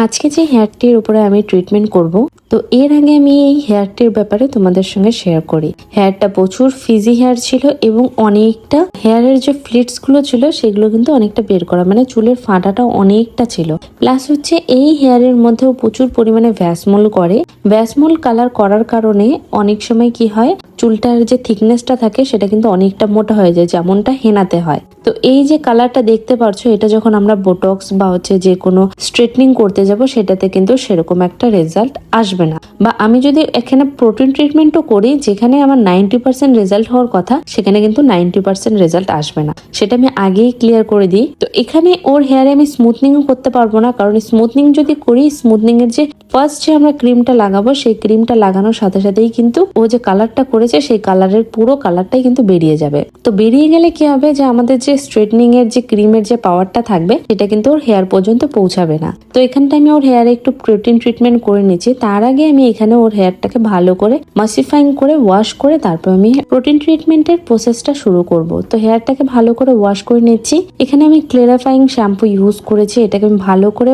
আজকে যে হেয়ারটির উপরে আমি ট্রিটমেন্ট করব, তো এর আগে আমি এই হেয়ারটির ব্যাপারে তোমাদের সঙ্গে শেয়ার করি। হেয়ারটা প্রচুর ফিজি হেয়ার ছিল এবং অনেকটা হেয়ারের যে ফ্লিটস গুলো ছিল সেগুলো কিন্তু অনেকটা বের করা, মানে চুলের ফাটাটা অনেকটা ছিল। প্লাস হচ্ছে এই হেয়ারের মধ্যেও প্রচুর পরিমাণে ভ্যাসমোল করে। ভ্যাসমোল কালার করার কারণে অনেক সময় কি হয়, চুলটার যে থিকনেসটা থাকে সেটা কিন্তু অনেকটা মোটা হয়ে যায়, যেমনটা হেনাতে হয়। তো এই যে কালারটা দেখতে পারছো, এটা যখন আমরা বোটক্স বা হচ্ছে যে কোনো স্ট্রেটনিং করতে যাব সেটাতে কিন্তু সেরকম একটা রেজাল্ট আসবে না। বা আমি যদি এখানে প্রোটিন ট্রিটমেন্টও করি, যেখানে আমার 90% রেজাল্ট হওয়ার কথা, সেখানে কিন্তু 90% রেজাল্ট আসবে না, সেটা আমি আগেই ক্লিয়ার করে দিই। তো এখানে ওর হেয়ারে আমি স্মুথনিংও করতে পারবো না, কারণ স্মুথনিং যদি করি, স্মুথনিং এর যে ফার্স্ট যে আমরা ক্রিমটা লাগাবো, সেই ক্রিমটা লাগানোর সাথে সাথেই কিন্তু ও যে কালারটা করেছে সেই কালারের পুরো কালারটাই কিন্তু বেরিয়ে যাবে। তো বেরিয়ে গেলে কি হবে, যে আমাদের যে স্ট্রেটনিং এর যে ক্রিমের যে পাওয়ারটা থাকবে সেটা কিন্তু ওর হেয়ার পর্যন্ত পৌঁছাবে না। তো এখানটা আমি ওর হেয়ারে একটু প্রোটিন ট্রিটমেন্ট করে নিচ্ছি। তার আগে আমি এখানে ওর হেয়ারটাকে ভালো করে মাসিফাইং করে ওয়াশ করে তারপর আমি প্রোটিন ট্রিটমেন্টের প্রসেসটা শুরু করব। তো হেয়ারটাকে ভালো করে ওয়াশ করে নিচ্ছি। এখানে আমি ক্লেরিফাইং শ্যাম্পু ইউজ করেছি। এটাকে আমি ভালো করে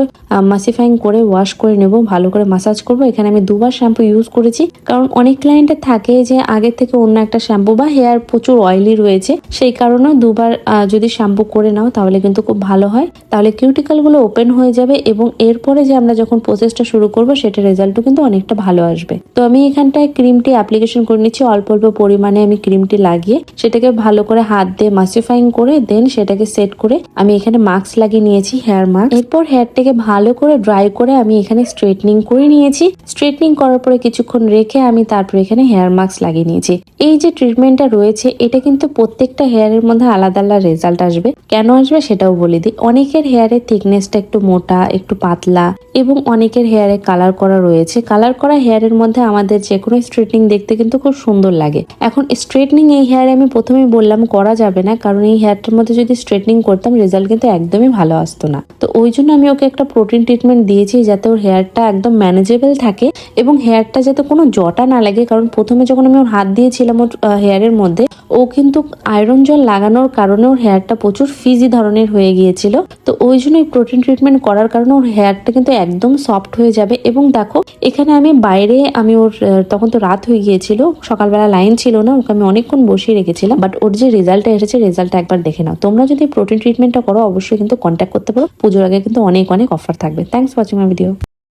মাসিফাইং করে ওয়াশ করে নেব, ভালো করে মাসাজ করব। এখানে আমি দুবার শ্যাম্পু ইউজ করেছি, কারণ অনেক ক্লায়েন্টের থাকে যে আগে থেকে অন্য একটা শ্যাম্পু বা হেয়ার প্রচুর অয়েলি রয়েছে, সেই কারণে দুবার যদি শ্যাম্পু করে নাও তাহলে কিন্তু খুব ভালো হয়। তাহলে কিউটিকল গুলো ওপেন হয়ে যাবে এবং এরপরে যে আমরা যখন প্রসেসটা শুরু করব সেটা রেজাল্টও কিন্তু অনেকটা ভালো আসবে। তো আমি এখানটায় ক্রিমটি অ্যাপ্লিকেশন করে নিচ্ছি। অল্প অল্প পরিমাণে আমি ক্রিমটি লাগিয়ে সেটাকে ভালো করে হাত দিয়ে মাসিফাইং করে দেন সেটাকে সেট করে আমি এখানে মাস্ক লাগিয়ে নিয়েছি, হেয়ার মাস্ক। এরপর হেয়ারটাকে ভালো করে ড্রাই করে আমি এখানে স্ট্রেটনিং করে নিয়েছি। স্ট্রেটনিং করার পরে কিছুক্ষণ রেখে আমি তারপর এখানে হেয়ার মাস্ক লাগিয়ে নিয়েছি। এই যে ট্রিটমেন্টটা রয়েছে, এটা কিন্তু প্রত্যেকটা হেয়ারের মধ্যে আলাদা আলাদা রেজাল্ট আসবে। কেন আসবে সেটাও বলে দিই। অনেকের হেয়ারের থিকনেসটা একটু মোটা, একটু পাতলা, এবং অনেকের হেয়ারে কালার করা রয়েছে। কালার করা হেয়ারের মধ্যে আমাদের যে কোনো স্ট্রেটনিং দেখতে কিন্তু খুব সুন্দর লাগে। এখন স্ট্রেটনিং এই হেয়ারে আমি প্রথমেই বললাম করা যাবে না, কারণ এই হেয়ারটার মধ্যে যদি স্ট্রেটনিং করতাম রেজাল্ট কিন্তু একদমই ভালো আসতো না। তো ওই জন্য আমি ওকে একটা প্রোটিন ট্রিটমেন্ট দিয়েছি, যাতে ওর হেয়ারটা একদম ম্যানেজেবল থাকে এবং হেয়ারটা যাতে কোনো জটা না লাগে। কারণ প্রথমে যখন আমি ওর হাত দিয়েছিলাম ওর হেয়ারের মধ্যে, ও কিন্তু আয়রন জল লাগানোর কারণে ওর হেয়ারটা প্রচুর ফিজি ধরনের হয়ে গিয়েছিল। তো ওই জন্য এই প্রোটিন ট্রিটমেন্ট করার কারণে ওর হেয়ারটা কিন্তু একদম সফট হয়ে যাবে। এবং দেখো এখানে আমি বাইরে আমি ওর তখন তো রাত হয়ে গিয়েছিল, সকালবেলা লাইন ছিল না, ওকে আমি অনেকক্ষণ বসিয়ে রেখেছিলাম। বাট ওর যে রেজাল্টটা এসেছে, রেজাল্টটা একবার দেখে নাও। তোমরা যদি প্রোটিন ট্রিটমেন্টটা করো অবশ্যই কিন্তু কন্ট্যাক্ট করতে পারো। পুজোর আগে কিন্তু অনেক অনেক অফার থাকবে। Thanks for watching my video.